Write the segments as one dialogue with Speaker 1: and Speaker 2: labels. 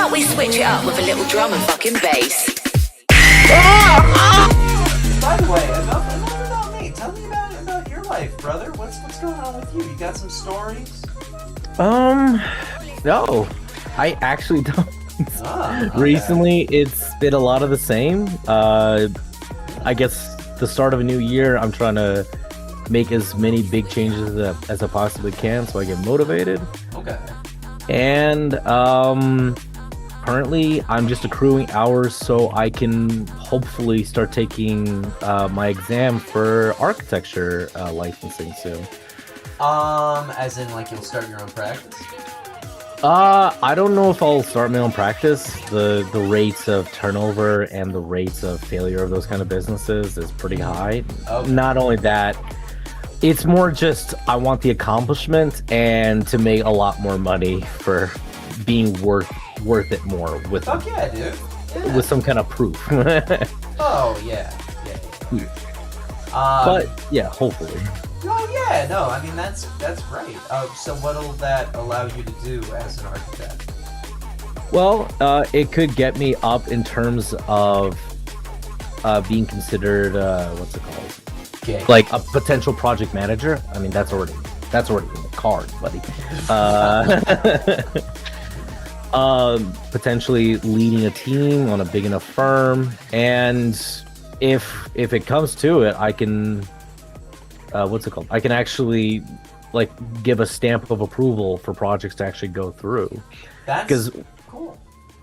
Speaker 1: about we switch it up with a little drum and fucking bass?
Speaker 2: By the way, enough about me. Tell me about your life, brother. What's going on with you? You got some stories?
Speaker 3: No, I actually don't.
Speaker 2: Okay.
Speaker 3: Recently, it's been a lot of the same. I guess the start of a new year, I'm trying to make as many big changes as I possibly can, so I get motivated.
Speaker 2: Okay.
Speaker 3: And currently, I'm just accruing hours so I can hopefully start taking my exam for architecture licensing soon.
Speaker 2: As in, like, you'll start your own practice?
Speaker 3: I don't know if I'll start my own practice. The rates of turnover and the rates of failure of those kind of businesses is pretty high.
Speaker 2: Okay.
Speaker 3: Not only that, it's more just I want the accomplishment and to make a lot more money for being worth it more with
Speaker 2: Fuck yeah, dude. Yeah.
Speaker 3: with some kind of proof.
Speaker 2: Oh, yeah.
Speaker 3: But yeah, hopefully.
Speaker 2: Oh, yeah, no, I mean, that's great. So what'll that allow you to do as an architect?
Speaker 3: Well, it could get me up in terms of being considered what's it called?
Speaker 2: Okay.
Speaker 3: Like a potential project manager. I mean, that's already in the card, buddy. Potentially leading a team on a big enough firm, and if it comes to it, I can what's it called? I can actually like give a stamp of approval for projects to actually go through.
Speaker 2: That's cool.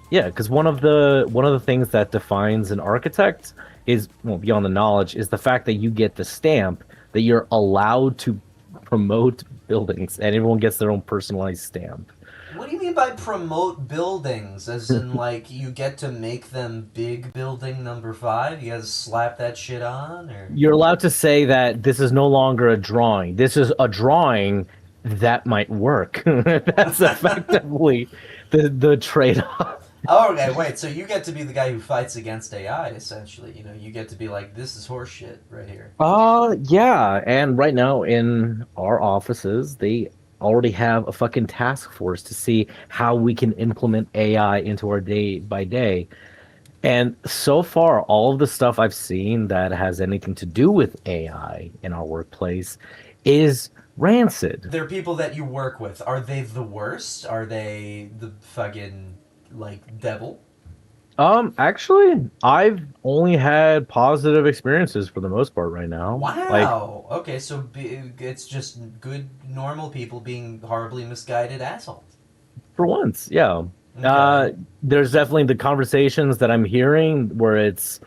Speaker 3: Yeah, because one of the things that defines an architect is, well, beyond the knowledge, is the fact that you get the stamp that you're allowed to promote buildings, and everyone gets their own personalized stamp.
Speaker 2: What do you mean by promote buildings? As in, like, you get to make them big building number 5? You guys slap that shit on? Or
Speaker 3: You're allowed to say that this is no longer a drawing. This is a drawing that might work. That's effectively the trade-off.
Speaker 2: Oh, okay, wait, so you get to be the guy who fights against AI, essentially. You know, you get to be like, this is horseshit right here.
Speaker 3: Yeah, and right now in our offices, they already have a fucking task force to see how we can implement AI into our day by day. And so far, all of the stuff I've seen that has anything to do with AI in our workplace is rancid.
Speaker 2: They're people that you work with. Are they the worst? Are they the fucking, like, devil?
Speaker 3: Actually, I've only had positive experiences for the most part right now.
Speaker 2: Wow. Okay, so it's just good, normal people being horribly misguided assholes.
Speaker 3: For once, yeah.
Speaker 2: Okay.
Speaker 3: There's definitely the conversations that I'm hearing where it's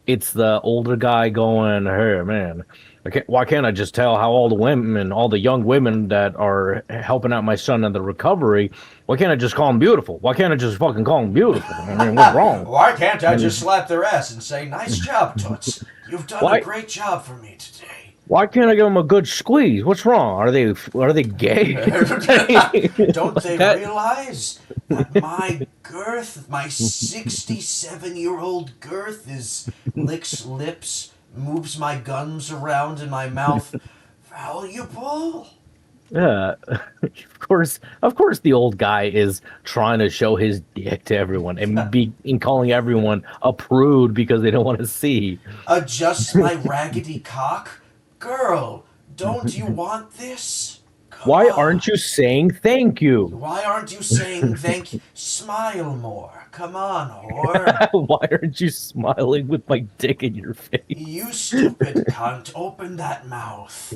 Speaker 3: the older guy going, "Hey, man, why can't I just tell how all the women, all the young women that are helping out my son in the recovery, why can't I just call them beautiful? Why can't I just fucking call them beautiful? I mean, what's wrong?
Speaker 2: Why can't I just slap their ass and say, nice job, Toots. You've done a great job for me today.
Speaker 3: Why can't I give them a good squeeze? What's wrong? Are they gay?"
Speaker 2: Don't they realize that my girth, my 67-year-old girth licks lips, moves my gums around in my mouth, valuable?
Speaker 3: Yeah, of course the old guy is trying to show his dick to everyone and calling everyone a prude because they don't want to see.
Speaker 2: Adjust my raggedy cock? Girl, don't you want this?
Speaker 3: Why aren't you saying thank you?
Speaker 2: Why aren't you saying thank you? Smile more. Come on, whore.
Speaker 3: Why aren't you smiling with my dick in your face?
Speaker 2: You stupid cunt. Open that mouth.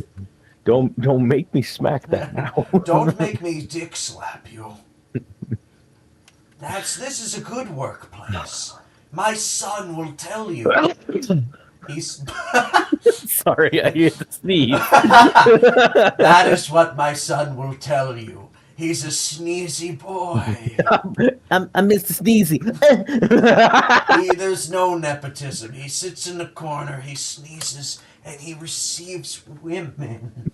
Speaker 3: Don't make me smack that now.
Speaker 2: Don't make me dick slap you. This is a good workplace. My son will tell you. He's
Speaker 3: Sorry, I had to sneeze.
Speaker 2: That is what my son will tell you. He's a sneezy boy.
Speaker 3: I'm Mr. Sneezy.
Speaker 2: There's no nepotism. He sits in the corner, he sneezes, and he receives women.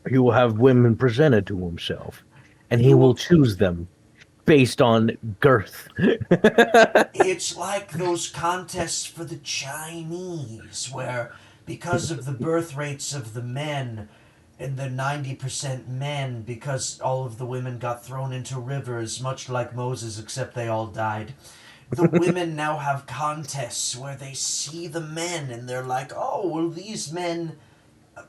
Speaker 3: He will have women presented to himself, and he will choose them based on girth.
Speaker 2: It's like those contests for the Chinese, where because of the birth rates of the men and they're 90% men because all of the women got thrown into rivers, much like Moses, except they all died. The women now have contests where they see the men and they're like, oh, well, these men,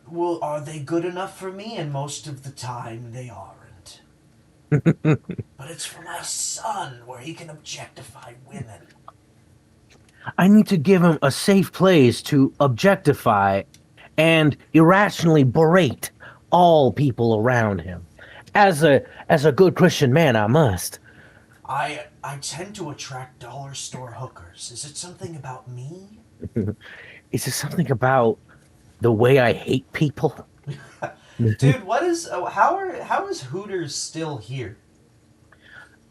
Speaker 2: well, are they good enough for me? And most of the time they aren't. But it's for my son where he can objectify women.
Speaker 3: I need to give him a safe place to objectify and irrationally berate all people around him. As a good Christian man, I must.
Speaker 2: I tend to attract dollar store hookers. Is it something about me?
Speaker 3: Is it something about the way I hate people?
Speaker 2: Dude, what is how is Hooters still here?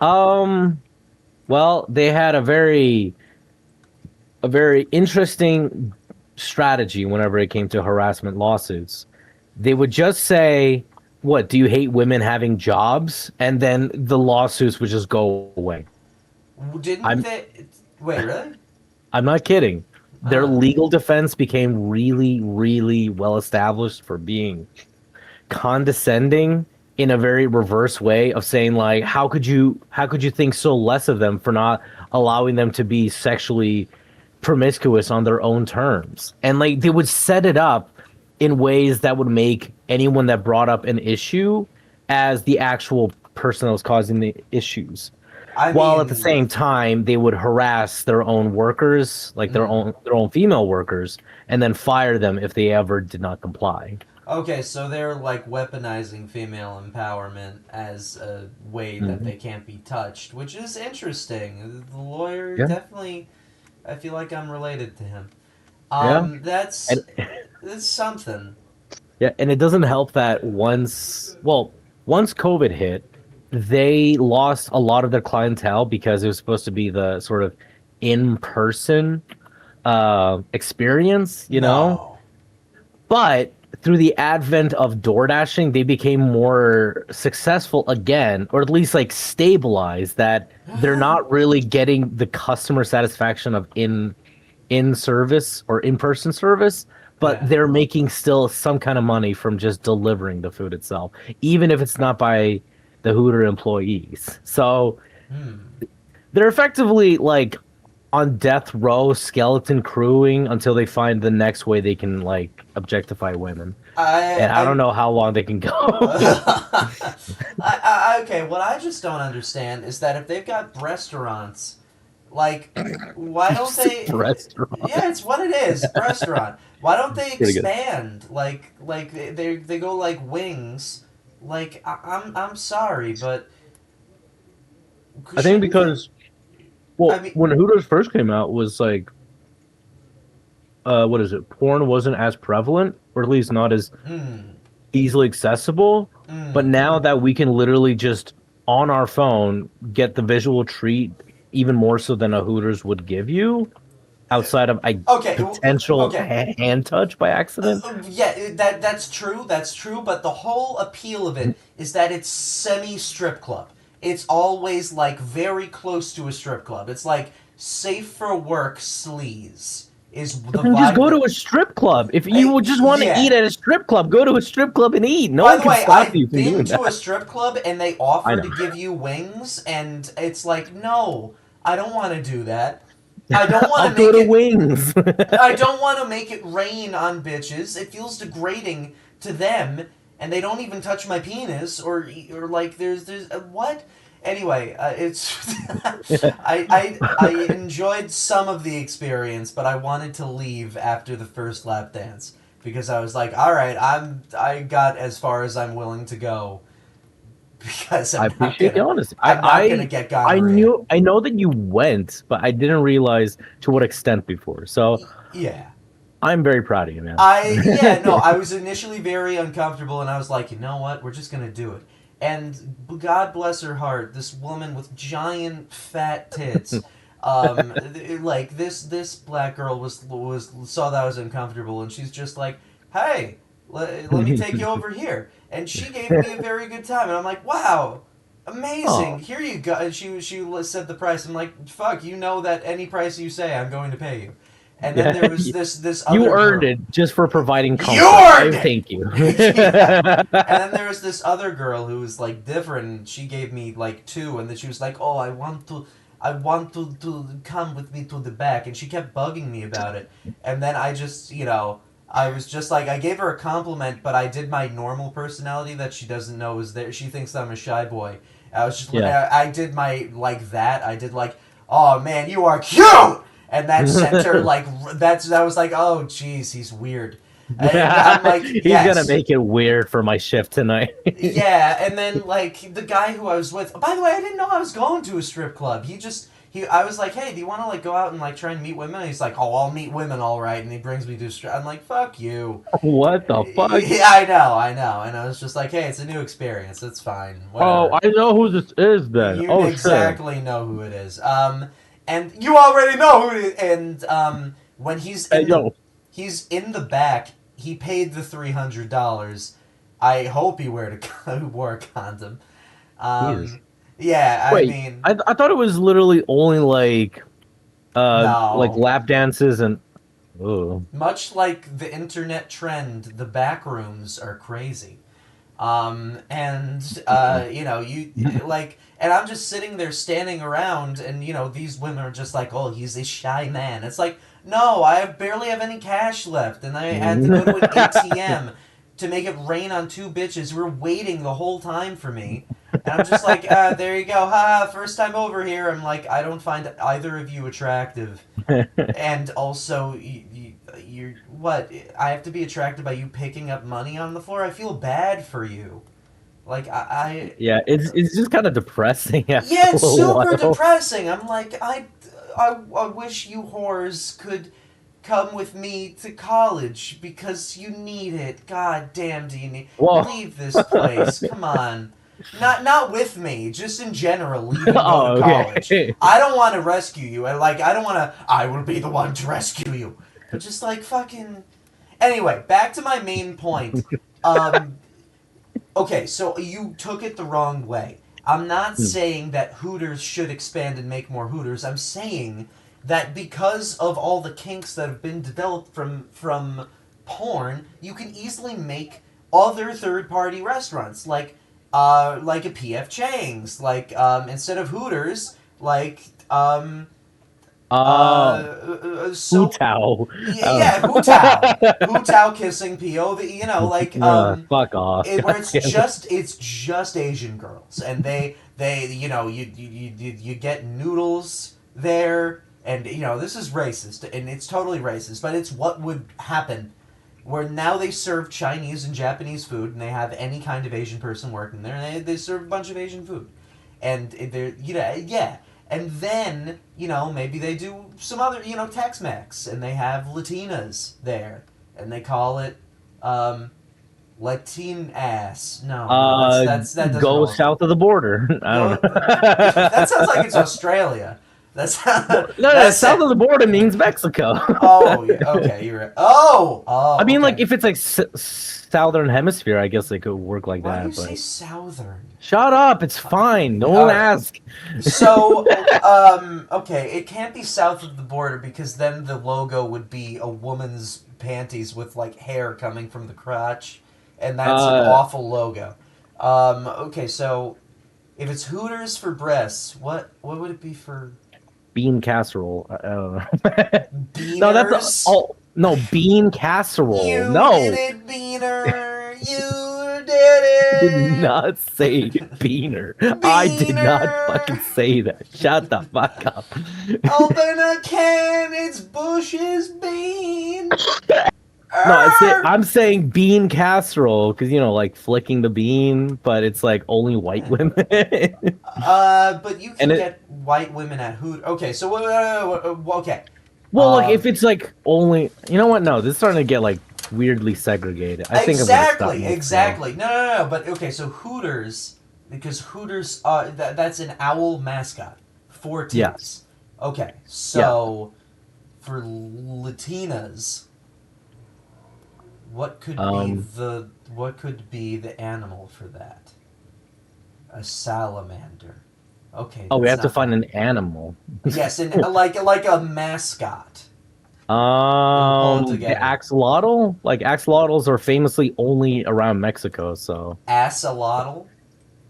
Speaker 3: Um, well, they had a very interesting strategy whenever it came to harassment lawsuits. They would just say, "What, do you hate women having jobs?" And then the lawsuits would just go away.
Speaker 2: Didn't
Speaker 3: I'm
Speaker 2: they? Wait, really?
Speaker 3: I'm not kidding. Their
Speaker 2: Uh,
Speaker 3: legal defense became really, really well established for being condescending in a very reverse way of saying like, how could you think so less of them for not allowing them to be sexually promiscuous on their own terms? And like they would set it up in ways that would make anyone that brought up an issue as the actual person that was causing the issues,
Speaker 2: I
Speaker 3: while at the
Speaker 2: mean,
Speaker 3: same time they would harass their own workers, like their own female workers, and then fire them if they ever did not comply.
Speaker 2: okay, so they're like weaponizing female empowerment as a way that
Speaker 3: Mhm.
Speaker 2: they can't be touched, which is interesting. The lawyer
Speaker 3: Yeah,
Speaker 2: definitely, I feel like I'm related to him.
Speaker 3: yeah, and
Speaker 2: That's something.
Speaker 3: yeah, and it doesn't help that once COVID hit, they lost a lot of their clientele because it was supposed to be the sort of in-person experience, you know.
Speaker 2: No.
Speaker 3: But through the advent of DoorDashing, they became more successful again, or at least like stabilized that they're not really getting the customer satisfaction of in service or in person service, but
Speaker 2: Yeah.
Speaker 3: they're making still some kind of money from just delivering the food itself, even if it's not by the Hooter employees. So
Speaker 2: Hmm.
Speaker 3: they're effectively like on death row, skeleton crewing until they find the next way they can like objectify women. And I don't
Speaker 2: I
Speaker 3: know how long they can go.
Speaker 2: okay, what I just don't understand is that if they've got restaurants, like, why don't they?
Speaker 3: Restaurant.
Speaker 2: Yeah, it's what it is, restaurant. Why don't they
Speaker 3: Pretty good.
Speaker 2: expand? Like they go like wings. Like I'm sorry, but
Speaker 3: I think
Speaker 2: shouldn't they?
Speaker 3: because
Speaker 2: I
Speaker 3: well,
Speaker 2: mean,
Speaker 3: when Hooters first came out was like what is it? Porn wasn't as prevalent, or at least not as
Speaker 2: mm,
Speaker 3: easily accessible. But
Speaker 2: mm.
Speaker 3: now that we can literally just on our phone get the visual treat even more so than a Hooters would give you, outside of a
Speaker 2: Okay,
Speaker 3: potential
Speaker 2: okay.
Speaker 3: hand touch by accident.
Speaker 2: Yeah, that's true. That's true. But the whole appeal of it is that it's semi strip club. It's always like very close to a strip club. It's like safe for work sleaze is
Speaker 3: But
Speaker 2: the
Speaker 3: then just
Speaker 2: vibe
Speaker 3: go
Speaker 2: that.
Speaker 3: to a strip club. If you would just want to eat
Speaker 2: Yeah.
Speaker 3: at a strip club, go to a strip club and eat. No
Speaker 2: By
Speaker 3: one
Speaker 2: the
Speaker 3: can
Speaker 2: way,
Speaker 3: stop you
Speaker 2: I've
Speaker 3: from
Speaker 2: been
Speaker 3: doing
Speaker 2: to a
Speaker 3: that.
Speaker 2: strip club and they
Speaker 3: I
Speaker 2: offer
Speaker 3: know.
Speaker 2: to give you wings, and it's like, no, I don't want to do that. I don't want
Speaker 3: I'll
Speaker 2: to
Speaker 3: go
Speaker 2: make
Speaker 3: to
Speaker 2: it.
Speaker 3: Wings.
Speaker 2: I don't want to make it rain on bitches. It feels degrading to them, and they don't even touch my penis or like there's what. Anyway, it's I enjoyed some of the experience, but I wanted to leave after the first lap dance because I was like, all right, I got as far as I'm willing to go because
Speaker 3: I appreciate the honesty.
Speaker 2: I'm not gonna get gonorrhea.
Speaker 3: I know that you went, but I didn't realize to what extent before. So
Speaker 2: Yeah.
Speaker 3: I'm very proud of you, man.
Speaker 2: Yeah, no, I was initially very uncomfortable, and I was like, you know what, we're just gonna do it. And God bless her heart, this woman with giant fat tits, like this black girl was saw that I was uncomfortable, and she's just like, hey, let me take you over here, and she gave me a very good time, and I'm like, wow. Amazing!
Speaker 3: Oh,
Speaker 2: Here you go. And she said the price. I'm like, fuck. You know that any price you say, I'm going to pay you. And then
Speaker 3: Yeah,
Speaker 2: there was this
Speaker 3: you
Speaker 2: other
Speaker 3: earned
Speaker 2: girl.
Speaker 3: it just for providing
Speaker 2: You
Speaker 3: comfort.
Speaker 2: earned it.
Speaker 3: Thank you.
Speaker 2: Yeah. And then there was this other girl who was like different. And she gave me like two, and then she was like, "Oh, I want to come with me to the back," and she kept bugging me about it. And then I just, I was just like, I gave her a compliment, but I did my normal personality that she doesn't know is there. She thinks I'm a shy boy. I was just,
Speaker 3: Yeah.
Speaker 2: I did my like that. I did like, "Oh man, you are cute," and that sent her like, that was like, "Oh jeez, he's weird." And I'm like,
Speaker 3: He's gonna
Speaker 2: yes.
Speaker 3: make it weird for my shift tonight.
Speaker 2: Yeah, and then like the guy who I was with. By the way, I didn't know I was going to a strip club. I was like, "Hey, do you want to like go out and like try and meet women?" And he's like, "Oh, I'll meet women, all right." And he brings me to a strip. I'm like, "Fuck you."
Speaker 3: What the fuck?
Speaker 2: Yeah, I know. And I was just like, "Hey, it's a new experience. It's fine.
Speaker 3: Oh,
Speaker 2: Whatever."
Speaker 3: I know who this is then.
Speaker 2: You
Speaker 3: Oh shit.
Speaker 2: exactly know who it is. And you already know who it is. And when
Speaker 3: Hey yo.
Speaker 2: he's in the back. He paid the $300. I hope he wore a condom.
Speaker 3: Jesus.
Speaker 2: Yeah, I
Speaker 3: Wait,
Speaker 2: mean,
Speaker 3: I thought it was literally only like
Speaker 2: no.
Speaker 3: lap dances and oh.
Speaker 2: Much like the internet trend, the back rooms are crazy. And you like, and I'm just sitting there standing around, and these women are just like, "Oh, he's a shy man." It's like, no, I barely have any cash left, and I had to go to an ATM to make it rain on two bitches who were waiting the whole time for me. And I'm just like, there you go, ha, first time over here. I'm like, I don't find either of you attractive. And also, you're what? I have to be attracted by you picking up money on the floor. I feel bad for you. Like
Speaker 3: Yeah, it's just kind of depressing after
Speaker 2: yeah,
Speaker 3: a
Speaker 2: it's
Speaker 3: little
Speaker 2: super
Speaker 3: while.
Speaker 2: depressing. I'm like, I wish you whores could come with me to college because you need it. God damn, do you need?
Speaker 3: Whoa.
Speaker 2: Leave this place. Come on. Not with me, just in general, leave and go to
Speaker 3: Oh,
Speaker 2: college.
Speaker 3: okay.
Speaker 2: I don't want to rescue you. And like I don't want to I will be the one to rescue you. But just like fucking anyway, back to my main point. Um okay, so you took it the wrong way. I'm not saying that Hooters should expand and make more Hooters. I'm saying that because of all the kinks that have been developed from porn, you can easily make other third party restaurants like a PF Chang's, like instead of Hooters, like
Speaker 3: Uh,
Speaker 2: so
Speaker 3: Futao.
Speaker 2: yeah, Hu Tao. Hu Tao kissing POV, like
Speaker 3: Fuck off.
Speaker 2: where
Speaker 3: God damn it.
Speaker 2: it's just Asian girls, and they you get noodles there, and this is racist, and it's totally racist, but it's what would happen. Where now they serve Chinese and Japanese food, and they have any kind of Asian person working there, and they serve a bunch of Asian food, and they're yeah, and then maybe they do some other Tex-Mex, and they have Latinas there, and they call it Latin ass. No,
Speaker 3: Uh,
Speaker 2: that doesn't
Speaker 3: go
Speaker 2: hold.
Speaker 3: south of the border. I don't
Speaker 2: Go. That sounds like it's
Speaker 3: know.
Speaker 2: Australia. That's
Speaker 3: Well, no,
Speaker 2: that's
Speaker 3: south
Speaker 2: it.
Speaker 3: of the border means Mexico.
Speaker 2: Oh, yeah. Okay, you're right. Oh,
Speaker 3: I mean, like
Speaker 2: okay.
Speaker 3: if it's like southern hemisphere, I guess it could work like
Speaker 2: Why do you
Speaker 3: that.
Speaker 2: say
Speaker 3: But
Speaker 2: southern?
Speaker 3: shut up, it's fine. No
Speaker 2: All
Speaker 3: one
Speaker 2: right.
Speaker 3: asked.
Speaker 2: So, okay, it can't be south of the border because then the logo would be a woman's panties with like hair coming from the crotch, and that's an
Speaker 3: Uh,
Speaker 2: awful logo. Okay, so if it's Hooters for breasts, what would it be for
Speaker 3: bean casserole. I don't know. No, that's
Speaker 2: beaners?
Speaker 3: oh no, bean casserole.
Speaker 2: You did
Speaker 3: No,
Speaker 2: it, Beaner. You
Speaker 3: I did
Speaker 2: did
Speaker 3: not say beaner.
Speaker 2: it,
Speaker 3: I did not fucking
Speaker 2: Beaner.
Speaker 3: say that. Shut the fuck up.
Speaker 2: Open a can, it's Bush's bean.
Speaker 3: No,
Speaker 2: Arr!
Speaker 3: I'm saying bean casserole because like flicking the bean, but it's like only white
Speaker 2: Yeah.
Speaker 3: women.
Speaker 2: But you
Speaker 3: And
Speaker 2: can
Speaker 3: it
Speaker 2: get white women at Hoot. Okay, so okay.
Speaker 3: well, like if it's like only what? No, this is starting to get like weirdly segregated. I think I'm gonna stop
Speaker 2: Exactly,
Speaker 3: myself.
Speaker 2: exactly. No. But okay, so Hooters, because Hooters, that's an owl mascot. Four
Speaker 3: Yes.
Speaker 2: titties. Okay,
Speaker 3: Yeah.
Speaker 2: so for Latinas,
Speaker 3: Um.
Speaker 2: what could be the animal for that? A salamander. Okay,
Speaker 3: Oh, we
Speaker 2: that's
Speaker 3: have to
Speaker 2: not
Speaker 3: find
Speaker 2: gonna.
Speaker 3: an animal.
Speaker 2: Yes, and like a mascot. We'll pull it
Speaker 3: The
Speaker 2: together.
Speaker 3: axolotl, like axolotls are famously only around Mexico, so
Speaker 2: Axolotl?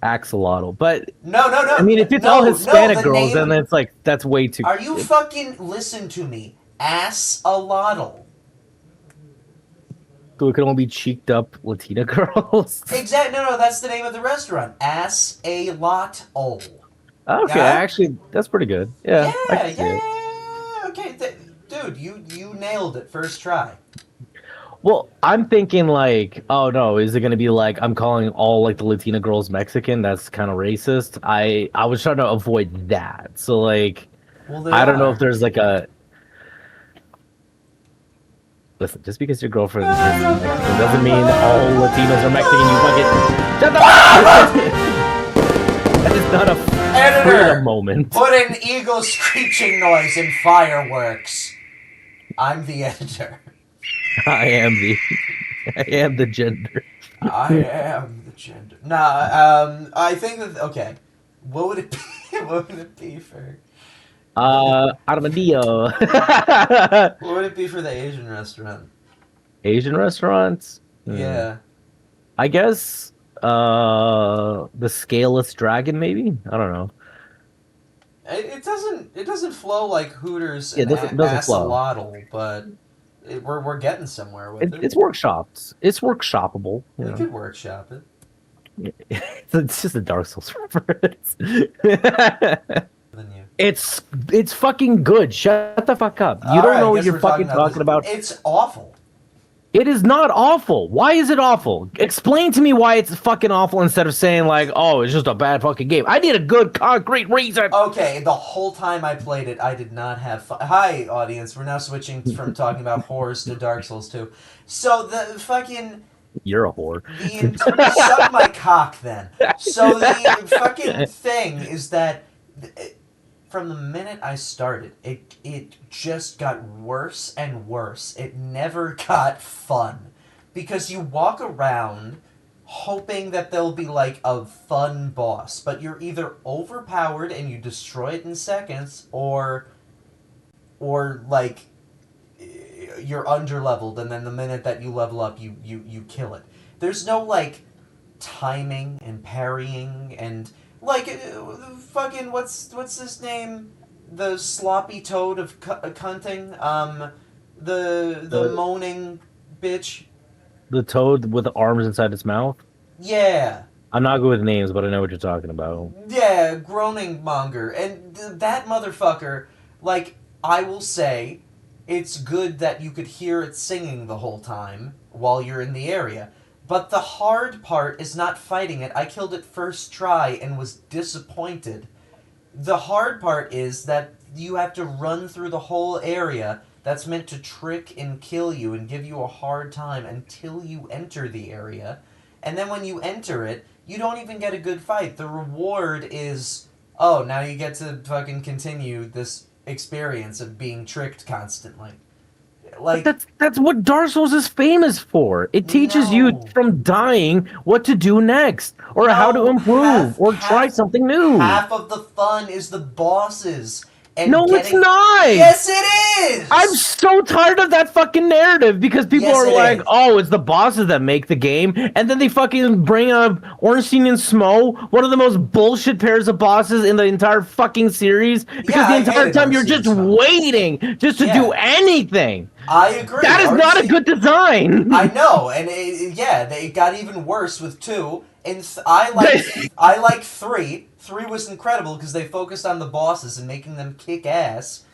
Speaker 3: axolotl. But
Speaker 2: No, no,
Speaker 3: I
Speaker 2: no,
Speaker 3: mean, if it's all
Speaker 2: no, no.
Speaker 3: Hispanic
Speaker 2: The
Speaker 3: girls, then
Speaker 2: name.
Speaker 3: it's like that's way too.
Speaker 2: Are you fucking listen to me? Ass-a-lotl.
Speaker 3: So it could only be cheeked up Latina girls.
Speaker 2: Exact. No, no. That's the name of the restaurant. Ass-a-lot-ol.
Speaker 3: Okay,
Speaker 2: Yeah.
Speaker 3: actually, that's pretty good.
Speaker 2: Yeah,
Speaker 3: Yeah, I
Speaker 2: yeah,
Speaker 3: can see it.
Speaker 2: yeah. Okay, dude, you nailed it first try.
Speaker 3: Well, I'm thinking like, oh no, is it gonna be like I'm calling all like the Latina girls Mexican? That's kind of racist. I was trying to avoid that. So like,
Speaker 2: Well, they
Speaker 3: I don't know if
Speaker 2: are.
Speaker 3: there's like a listen. Just because your girlfriend is Mexican doesn't mean all Latinos are Mexican. You fucking shut the fuck up! That is not a freedom
Speaker 2: Editor,
Speaker 3: moment.
Speaker 2: put an eagle screeching noise in fireworks. I'm the editor.
Speaker 3: I am the I am the gender.
Speaker 2: I am the gender. I think that okay. What would it be? What would it be for?
Speaker 3: Armadillo.
Speaker 2: What would it be for the Asian restaurant?
Speaker 3: Asian restaurants.
Speaker 2: Yeah.
Speaker 3: I guess the scaleless dragon maybe? I don't know.
Speaker 2: It doesn't flow like Hooters
Speaker 3: Yeah,
Speaker 2: and
Speaker 3: it doesn't flow.
Speaker 2: Axolotl, but we're getting somewhere with it.
Speaker 3: It's workshopped. It's workshoppable, you
Speaker 2: We
Speaker 3: know.
Speaker 2: could workshop it.
Speaker 3: It's just a Dark Souls reference.
Speaker 2: Than you.
Speaker 3: It's fucking good. Shut the fuck up. You
Speaker 2: All
Speaker 3: don't
Speaker 2: right,
Speaker 3: know what
Speaker 2: guess
Speaker 3: you're
Speaker 2: we're
Speaker 3: fucking talking
Speaker 2: this.
Speaker 3: about.
Speaker 2: It's awful.
Speaker 3: It is not awful. Why is it awful? Explain to me why it's fucking awful instead of saying like, "Oh, it's just a bad fucking game." I need a good concrete reason.
Speaker 2: Okay, the whole time I played it, I did not have fun. Hi, audience. We're now switching from talking about horrors to Dark Souls 2. So the fucking
Speaker 3: You're a whore.
Speaker 2: suck my cock then. So the fucking thing is that from the minute I started, it just got worse and worse. It never got fun because you walk around hoping that there'll be like a fun boss, but you're either overpowered and you destroy it in seconds, or like you're underleveled, and then the minute that you level up, you kill it. There's no like timing and parrying and like fucking what's his name, the sloppy toad of cunting, the moaning bitch.
Speaker 3: The toad with the arms inside its mouth.
Speaker 2: Yeah.
Speaker 3: I'm not good with names, but I know what you're talking about.
Speaker 2: Yeah, groaning monger. And that motherfucker, like, I will say, it's good that you could hear it singing the whole time while you're in the area. But the hard part is not fighting it. I killed it first try and was disappointed. The hard part is that you have to run through the whole area that's meant to trick and kill you and give you a hard time until you enter the area. And then when you enter it, you don't even get a good fight. The reward is, oh, now you get to fucking continue this experience of being tricked constantly. Like,
Speaker 3: That's what Dark Souls is famous for. It teaches you
Speaker 2: No.
Speaker 3: from dying what to do next, or how to
Speaker 2: no,
Speaker 3: improve, or try something new.
Speaker 2: Half of the fun is the bosses. And
Speaker 3: No, it's
Speaker 2: getting...
Speaker 3: not.
Speaker 2: Yes, it is!
Speaker 3: I'm so tired of that fucking narrative because people
Speaker 2: Yes,
Speaker 3: are
Speaker 2: it
Speaker 3: like,
Speaker 2: is.
Speaker 3: "Oh, it's the bosses that make the game," and then they fucking bring up Ornstein and Smo, one of the most bullshit pairs of bosses in the entire fucking series, because
Speaker 2: Yeah,
Speaker 3: the
Speaker 2: I
Speaker 3: entire
Speaker 2: hated
Speaker 3: time you're
Speaker 2: Ornstein
Speaker 3: just
Speaker 2: and Smo.
Speaker 3: waiting just to do anything.
Speaker 2: I agree.
Speaker 3: That is not a good design.
Speaker 2: I know, and it got even worse with 2. And I like 3. 3 was incredible because they focused on the bosses and making them kick ass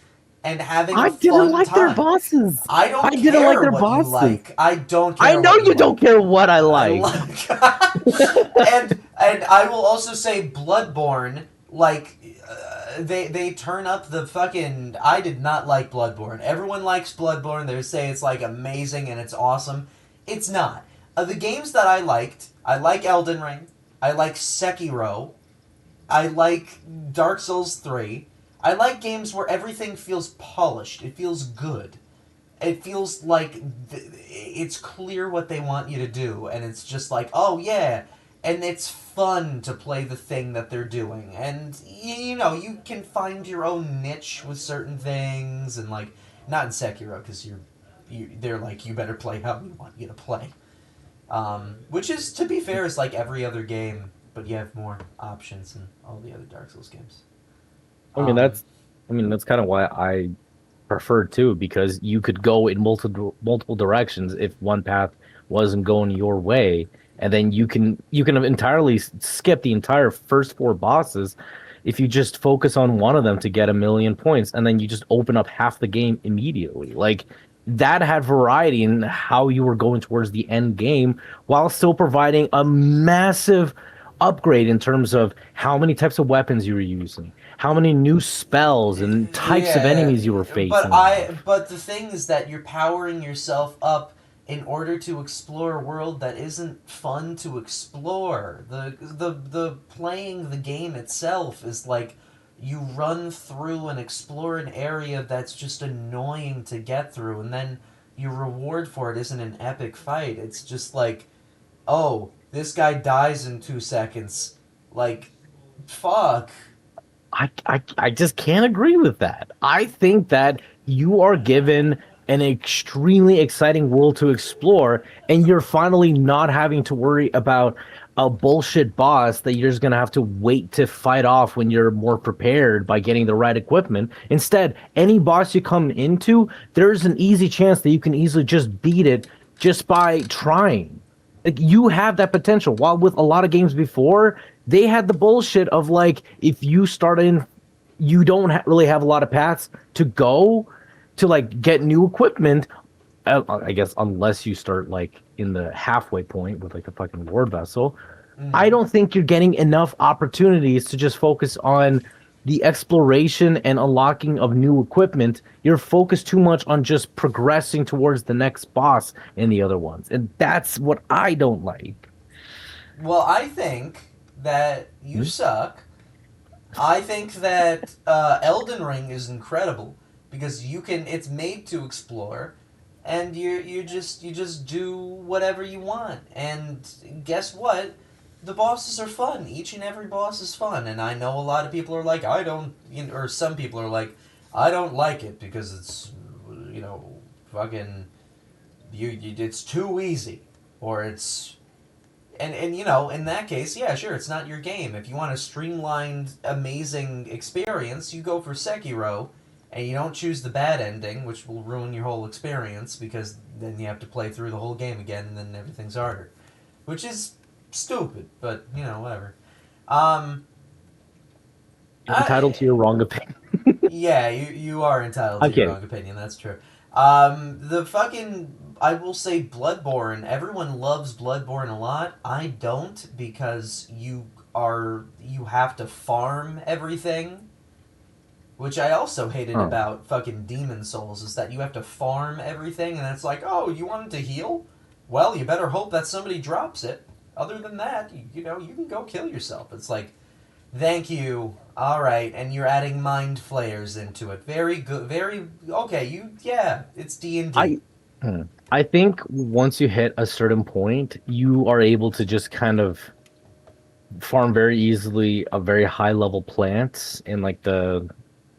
Speaker 2: and having
Speaker 3: I
Speaker 2: a
Speaker 3: didn't
Speaker 2: fun
Speaker 3: like
Speaker 2: time.
Speaker 3: their bosses.
Speaker 2: I don't
Speaker 3: I
Speaker 2: care
Speaker 3: didn't like their
Speaker 2: what
Speaker 3: bosses.
Speaker 2: you like. I don't care.
Speaker 3: I know
Speaker 2: what
Speaker 3: you don't
Speaker 2: like.
Speaker 3: care what I like.
Speaker 2: And I will also say Bloodborne, like they turn up the fucking. I did not like Bloodborne. Everyone likes Bloodborne. They say it's like amazing and it's awesome. It's not. The games that I like Elden Ring. I like Sekiro. I like Dark Souls 3. I like games where everything feels polished. It feels good. It feels like it's clear what they want you to do, and it's just like, oh yeah, and it's fun to play the thing that they're doing, and you know you can find your own niche with certain things, and like Not in Sekiro, because they're like, you better play how we want you to play. Which is, to be fair, is like every other game, but you have more options in all the other Dark Souls games.
Speaker 3: I mean,
Speaker 2: Um,
Speaker 3: that's kind of why I prefer too, because you could go in multiple directions if one path wasn't going your way, and then you can entirely skip the entire first four bosses if you just focus on one of them to get 1,000,000 points, and then you just open up half the game immediately. Like that had variety in how you were going towards the end game while still providing a massive upgrade in terms of how many types of weapons you were using, how many new spells and types of
Speaker 2: yeah,
Speaker 3: enemies you were facing off.
Speaker 2: but the thing is that you're powering yourself up in order to explore a world that isn't fun to explore. The playing the game itself is like you run through and explore an area that's just annoying to get through, and then your reward for it isn't an epic fight. It's just like, oh, this guy dies in 2 seconds. Like, fuck.
Speaker 3: I just can't agree with that. I think that you are given an extremely exciting world to explore, and you're finally not having to worry about a bullshit boss that you're just gonna have to wait to fight off when you're more prepared by getting the right equipment. Instead, any boss you come into, there's an easy chance that you can easily just beat it just by trying. Like you have that potential. While with a lot of games before, they had the bullshit of like if you start in, you don't really have a lot of paths to go to like get new equipment. I guess unless you start like in the halfway point with like a fucking ward vessel, I
Speaker 2: Mm.
Speaker 3: don't think you're getting enough opportunities to just focus on the exploration and unlocking of new equipment. You're focused too much on just progressing towards the next boss in the other ones. And that's what I don't like.
Speaker 2: Well, I think that you
Speaker 3: Hmm?
Speaker 2: suck. I think that Elden Ring is incredible because you can. It's made to explore, and you just do whatever you want. And guess what? The bosses are fun. Each and every boss is fun. And I know a lot of people are like, I don't, or some people are like, I don't like it because it's, fucking, it's too easy, or it's in that case, yeah, sure, it's not your game. If you want a streamlined, amazing experience, you go for Sekiro, and you don't choose the bad ending, which will ruin your whole experience because then you have to play through the whole game again, and then everything's harder, which is stupid. But whatever. Um,
Speaker 3: You're entitled to your
Speaker 2: I
Speaker 3: wrong opinion.
Speaker 2: Yeah, you are entitled to your
Speaker 3: Okay.
Speaker 2: own opinion. That's true. The fucking I will say Bloodborne. Everyone loves Bloodborne a lot. I don't because you have to farm everything, which I also hated
Speaker 3: Oh.
Speaker 2: about fucking Demon Souls is that you have to farm everything, and it's like, oh, you wanted to heal? Well, you better hope that somebody drops it. Other than that, you can go kill yourself. It's like, thank you. All right, and you're adding mind flayers into it. Very good. Very okay. Yeah, it's D&D.
Speaker 3: I hmm. I think once you hit a certain point, you are able to just kind of farm very easily a very high level plants in like the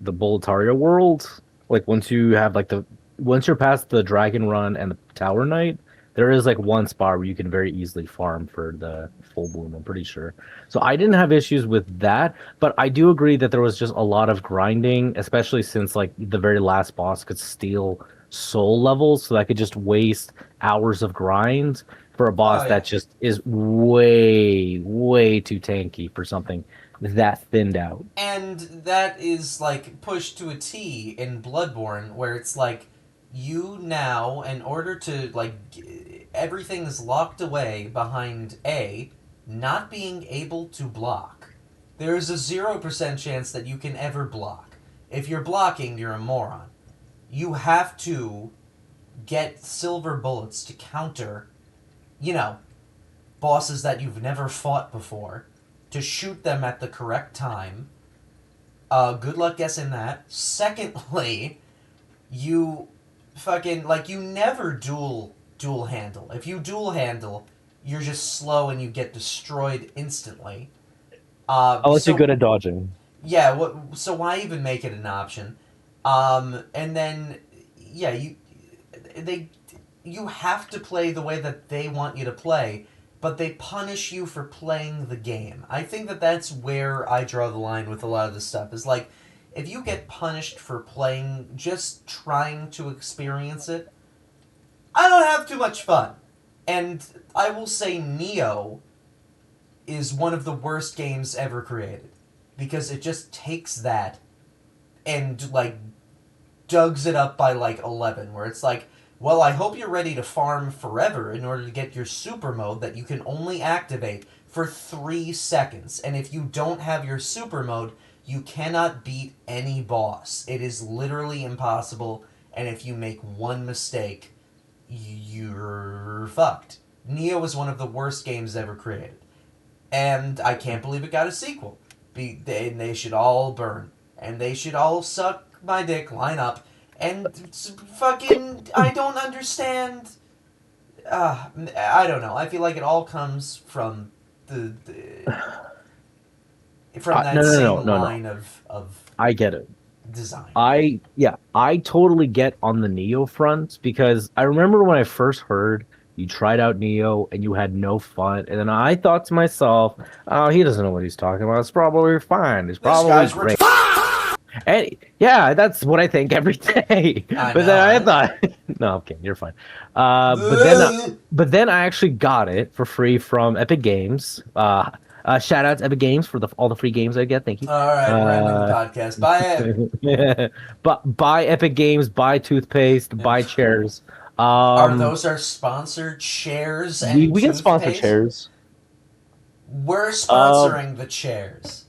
Speaker 3: Boletaria world. Like once you're past the Dragon Run and the Tower Knight, there is like one spot where you can very easily farm for the full bloom, I'm pretty sure. So I didn't have issues with that, but I do agree that there was just a lot of grinding, especially since like the very last boss could steal soul levels, so that could just waste hours of grind for a
Speaker 2: Oh
Speaker 3: boss that
Speaker 2: yeah,
Speaker 3: just is way, way too tanky for something that thinned out.
Speaker 2: and that is like pushed to a T in Bloodborne, where it's like you now, in order to everything is locked away behind A, not being able to block. There is a 0% chance that you can ever block. If you're blocking, you're a moron. You have to get silver bullets to counter, you know, bosses that you've never fought before, to shoot them at the correct time. Good luck guessing that. Secondly, you fucking you never dual handle. If you dual handle, you're just slow and you get destroyed instantly.
Speaker 3: Unless you're
Speaker 2: So
Speaker 3: good at dodging.
Speaker 2: yeah, so why even make it an option? And then yeah, you have to play the way that they want you to play, but they punish you for playing the game. I think that that's where I draw the line with a lot of this stuff. Is like, if you get punished for playing, just trying to experience it, I don't have too much fun. And I will say Nioh is one of the worst games ever created. Because it just takes that and, like, dugs it up by, like, 11. Where it's like, well, I hope you're ready to farm forever in order to get your super mode that you can only activate for 3 seconds. And if you don't have your super mode, you cannot beat any boss. It is literally impossible, and if you make one mistake, you're fucked. Nioh was one of the worst games ever created. And I can't believe it got a sequel. They should all burn. And they should all suck my dick, line up. And fucking, I don't understand. I don't know. I feel like it all comes from from that same line of
Speaker 3: I get it.
Speaker 2: design.
Speaker 3: I totally get on the Neo front because I remember when I first heard you tried out Neo and you had no fun, and then I thought to myself, "Oh, he doesn't know what he's talking about. It's probably fine. It's probably great." And yeah, that's what I think every day. Then I thought, no, I'm kidding. You're fine. But then I actually got it for free from Epic Games. Shout out to Epic Games for all the free games I get. Thank you.
Speaker 2: All right, we're ending the podcast. Bye.
Speaker 3: But buy Epic Games, buy toothpaste, buy chairs.
Speaker 2: Are those our sponsored chairs and
Speaker 3: we get sponsored chairs.
Speaker 2: We're sponsoring the chairs.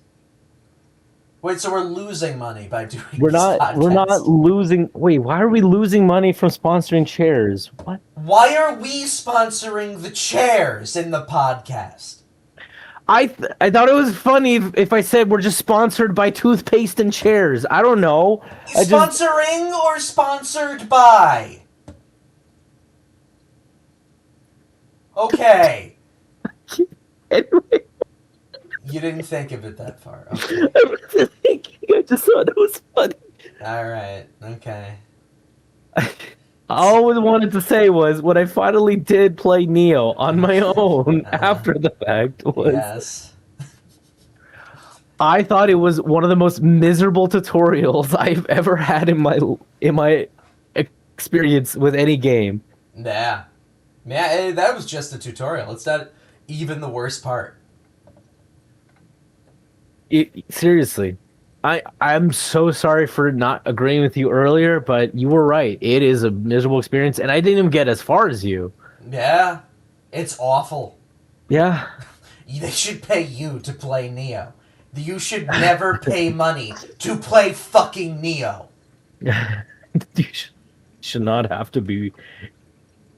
Speaker 2: Wait, so we're losing money by doing
Speaker 3: We're not losing. Wait, why are we losing money from sponsoring chairs? What?
Speaker 2: Why are we sponsoring the chairs in the podcast?
Speaker 3: I thought it was funny if I said we're just sponsored by toothpaste and chairs. I don't know.
Speaker 2: Sponsoring or sponsored by? Okay.
Speaker 3: Anyway.
Speaker 2: You didn't think of it that far. Okay.
Speaker 3: I wasn't thinking. I just thought it was funny.
Speaker 2: Alright, okay.
Speaker 3: All I wanted to say was when I finally did play Nioh on my own after the fact was
Speaker 2: yes.
Speaker 3: I thought it was one of the most miserable tutorials I've ever had in my experience with any game.
Speaker 2: Yeah. Yeah, that was just a tutorial. It's not even the worst part.
Speaker 3: Seriously. I'm so sorry for not agreeing with you earlier, but you were right. It is a miserable experience, and I didn't even get as far as you.
Speaker 2: Yeah, it's awful.
Speaker 3: Yeah.
Speaker 2: They should pay you to play Nioh. You should never pay money to play fucking Nioh.
Speaker 3: You should not have to be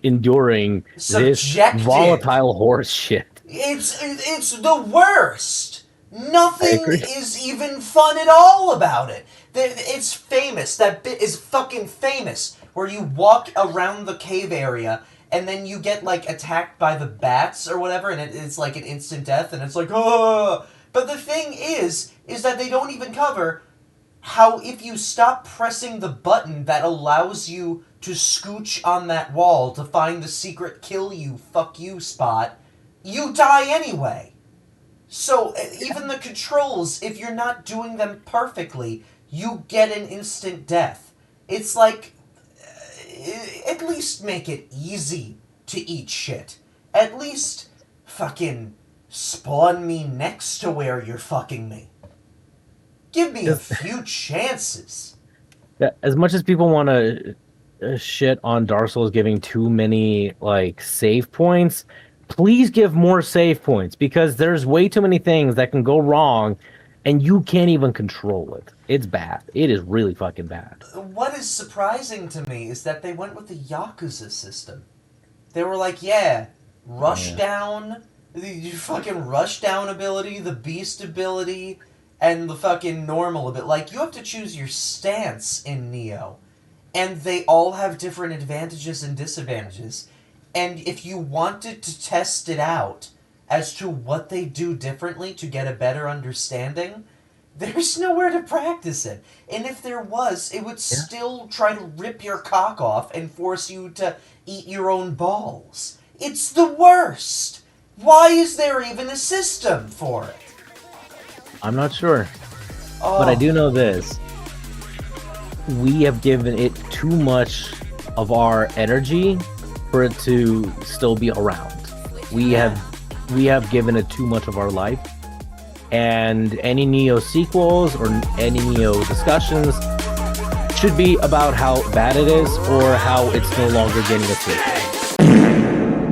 Speaker 3: enduring
Speaker 2: Subjected.
Speaker 3: This volatile horse shit.
Speaker 2: It's the worst. Nothing is even fun at all about it. It's famous. That bit is fucking famous. Where you walk around the cave area and then you get, like, attacked by the bats or whatever, and it's like an instant death, and it's like, oh. But the thing is that they don't even cover how if you stop pressing the button that allows you to scooch on that wall to find the secret kill you, fuck you spot, you die anyway. So, even the controls, if you're not doing them perfectly, you get an instant death. It's like, at least make it easy to eat shit. At least fucking spawn me next to where you're fucking me. Give me a few chances.
Speaker 3: As much as people want to shit on Dark Souls giving too many, like, save points, please give more save points, because there's way too many things that can go wrong, and you can't even control it. It's bad. It is really fucking bad.
Speaker 2: What is surprising to me is that they went with the Yakuza system. They were like, yeah, rush down, the fucking rush down ability, the beast ability, and the fucking normal ability. Like, you have to choose your stance in Nioh, and they all have different advantages and disadvantages. And if you wanted to test it out as to what they do differently to get a better understanding, There's nowhere to practice it. And if there was, it would still try to rip your cock off and force you to eat your own balls. It's the worst. Why is there even a system for it?
Speaker 3: I'm not sure.
Speaker 2: Oh.
Speaker 3: But I do know this. We have given it too much of our energy for it to still be around. We have given it too much of our life. And any Nioh sequels or any Nioh discussions should be about how bad it is or how it's no longer getting a sequel.